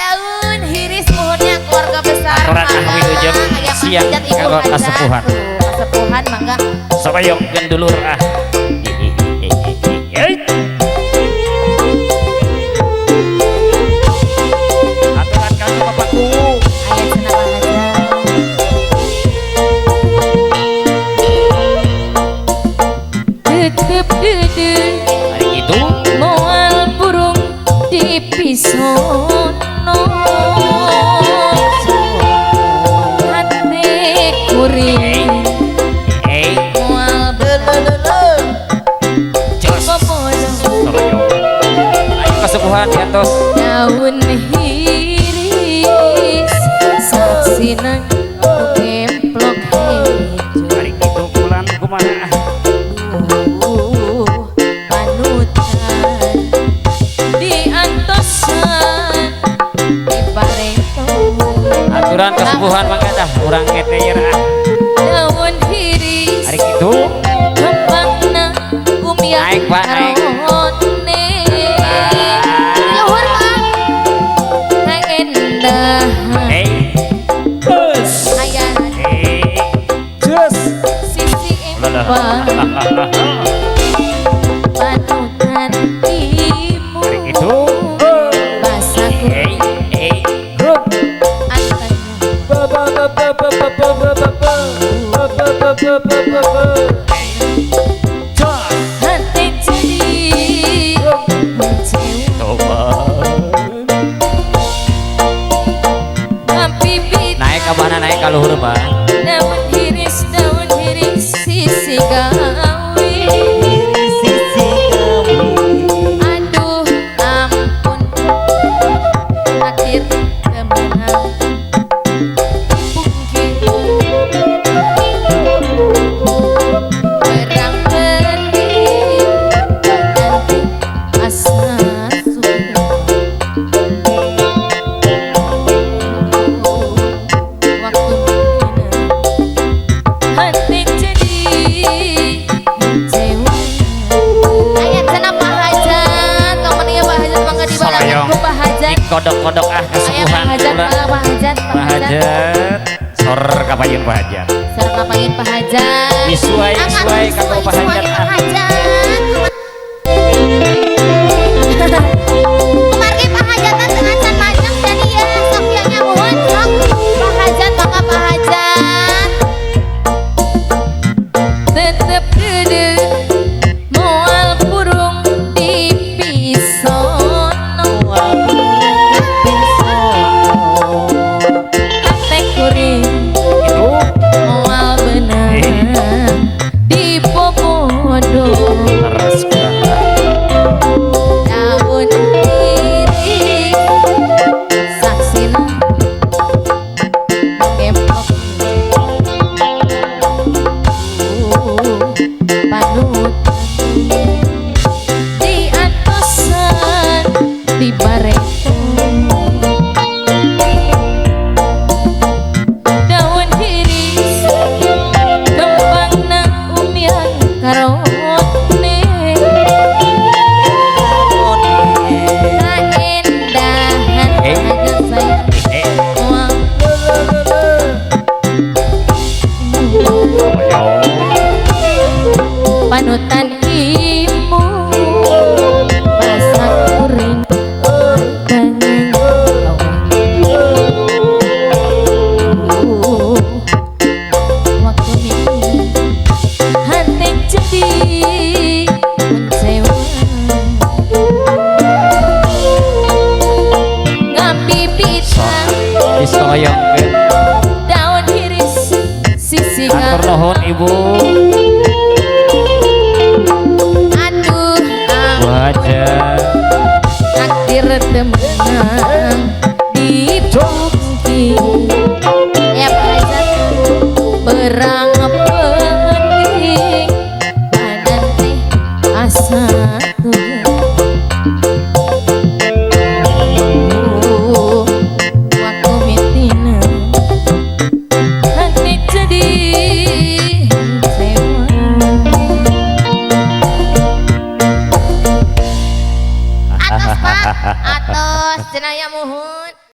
daun hiris muhunnya keluarga besar aturan ahwi ujung siang kanggo kasepuhan kasepuhan mangga sobayong gen dulur ah. Aturan kanggo bapakku ayat senang aja tetep dedel hari itu moal burung di pisono hati kuring moal jos sobayong ayo kasepuhan di atas daun hiris saksinan gemplok hejo hari itu bulan kumaha panutan diantosan di pareto aturan kasepuhan mangga dah urang ngeteyer ah. daun hiris Hari itu kembangna umyak Naik, Pak, naik. karone luhur Pak kaendah hey bus ayat hey just sisi empang panutan timu hari itu basah hey hey grup antanya jos hati jadi kecewa coba tapi bit naik ke mana naik ke luhur Pak daun hiris sisi gawe aduh ampun akhir kemenang pungkir perang benih nanti asa sudah waktu hati jadi kecewa ayat sana Pak Hajat kamu nih Pak Hajat mangga dibalangin ku Pak Hajat kodok-kodok ah ayat Pak kesepuhan Hajat ulah. Pak Hajat Pak Hajat sor kapayin Pak Hajat sareng ngapain Pak Hajat isuai kanggo Pak Hajat Pak ah. Hajat Kumargi Pak Hajatan dengan can majeng jadi ya sok yang mohon sok Pak Hajat mangga Pak Hajat tetep gede moal burung di pisono hati kuring Itu moal benang di popodo terus daun iris saksina gemplok panutan di atosan di bareto daun hiris kembangna umyan karone kaendahan Hey. aja saya moal panutan imu basah kuring tangan waktu ini hati jadi kecewa ngambi bintang disoyongkeun daun hiris sisi atur nuhun Ibu aduh Hajat takdir temenang di pungki ya Pak Hajat perang penting badan teh asa waktu mitina hati jadi kecewa atos Pak atos cenah ya muhun